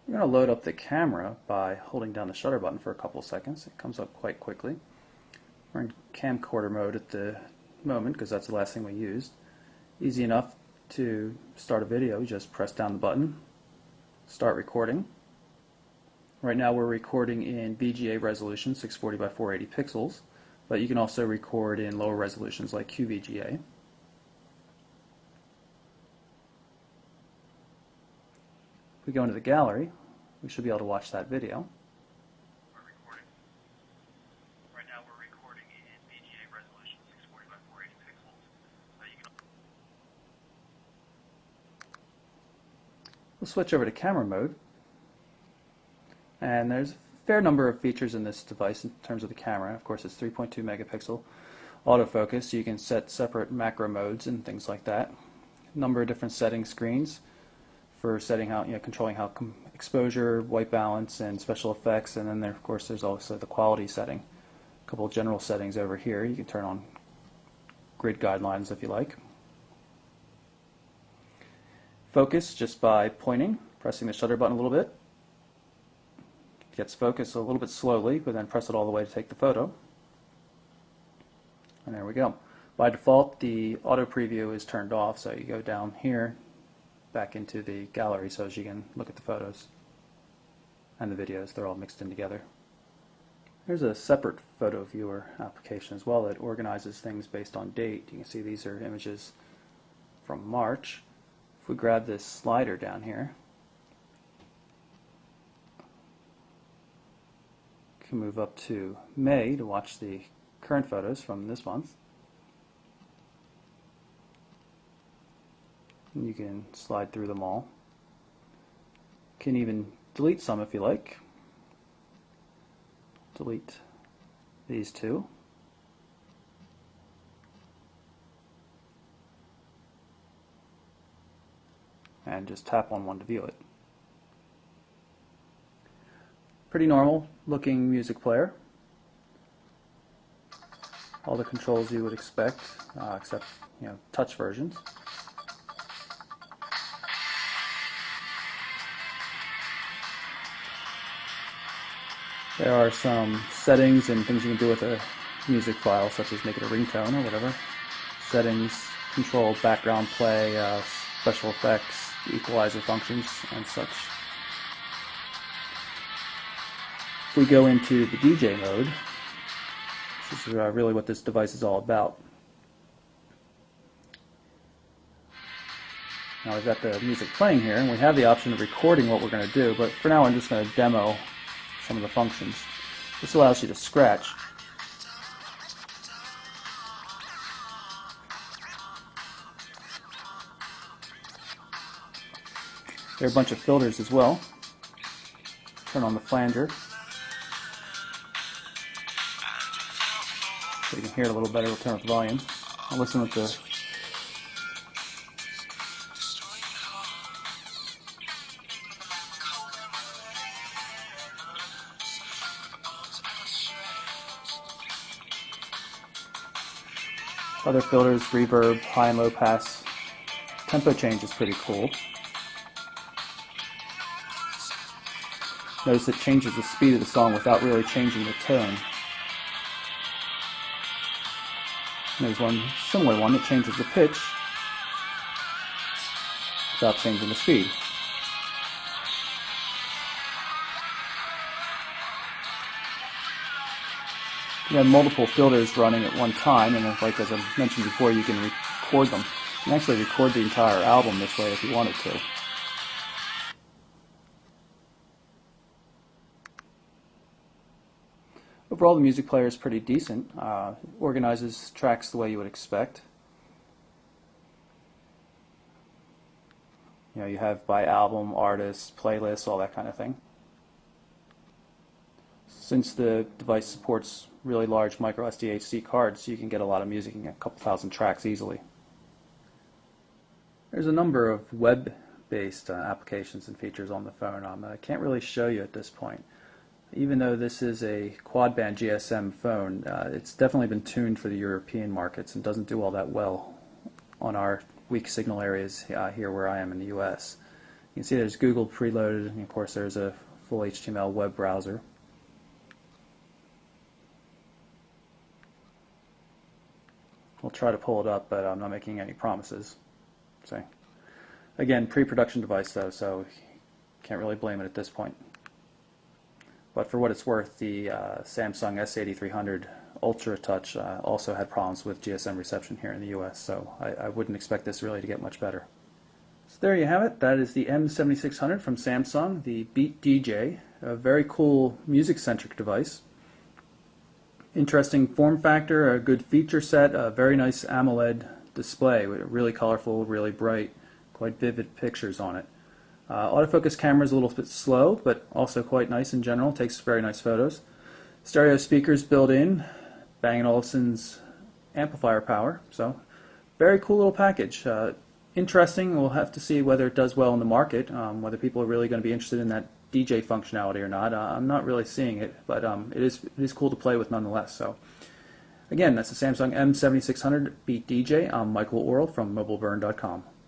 We're going to load up the camera by holding down the shutter button for a couple seconds. It comes up quite quickly. We're in camcorder mode at the moment because that's the last thing we used. Easy enough to start a video. Just press down the button, start recording. Right now we're recording in VGA resolution, 640 by 480 pixels, but you can also record in lower resolutions like QVGA. If we go into the gallery, we should be able to watch that video. We're recording. Right now we're recording in VGA resolution, 640 by 480 pixels. We'll switch over to camera mode. And there's a fair number of features in this device in terms of the camera. Of course, it's 3.2 megapixel autofocus, so you can set separate macro modes and things like that. A number of different setting screens for setting how, controlling how exposure, white balance, and special effects. And then there, of course, there's also the quality setting. A couple of general settings over here. You can turn on grid guidelines if you like. Focus just by pointing, pressing the shutter button a little bit. Gets focused a little bit slowly, but then press it all the way to take the photo. And there we go. By default, the auto preview is turned off, so you go down here, back into the gallery so as you can look at the photos and the videos. They're all mixed in together. There's a separate photo viewer application as well that organizes things based on date. You can see these are images from March. If we grab this slider down here, can move up to May to watch the current photos from this month. And you can slide through them all. Can even delete some if you like. Delete these two. And just tap on one to view it. Pretty normal looking music player. All the controls you would expect, except touch versions. There are some settings and things you can do with a music file, such as make it a ringtone or whatever. Settings, control background play, special effects, equalizer functions, and such. If we go into the DJ mode, this is really what this device is all about. Now we've got the music playing here, and we have the option of recording what we're going to do, but for now I'm just going to demo some of the functions. This allows you to scratch. There are a bunch of filters as well. Turn on the flanger so you can hear it a little better. We'll turn up the volume. I'll listen with the other filters, reverb, high and low pass. Tempo change is pretty cool. Notice it changes the speed of the song without really changing the tone. And there's one similar one that changes the pitch without changing the speed. You have multiple filters running at one time, and like as I mentioned before, you can record them. You can actually record the entire album this way if you wanted to. Overall, the music player is pretty decent. Organizes tracks the way you would expect. You have by album, artist, playlists, all that kind of thing. Since the device supports really large micro SD cards, you can get a lot of music in a couple thousand tracks easily. There's a number of web-based applications and features on the phone I can't really show you at this point. Even though this is a quad-band GSM phone, it's definitely been tuned for the European markets and doesn't do all that well on our weak signal areas here where I am in the US. can see there's Google preloaded, and of course there's a full HTML web browser. We'll try to pull it up, but I'm not making any promises. So, again, pre-production device though, so can't really blame it at this point. But for what it's worth, the Samsung S8300 Ultra Touch also had problems with GSM reception here in the US, so I wouldn't expect this really to get much better. So there you have it. That is the M7600 from Samsung, the Beat DJ, a very cool music-centric device. Interesting form factor, a good feature set, a very nice AMOLED display, really colorful, really bright, quite vivid pictures on it. Autofocus camera is a little bit slow, but also quite nice in general, takes very nice photos. Stereo speakers built in, Bang & Olufsen's amplifier power, so very cool little package. Interesting, we'll have to see whether it does well in the market, whether people are really going to be interested in that DJ functionality or not. I'm not really seeing it, but it is cool to play with nonetheless. So again, that's the Samsung M7600 Beat DJ. I'm Michael Orrell from MobileBurn.com.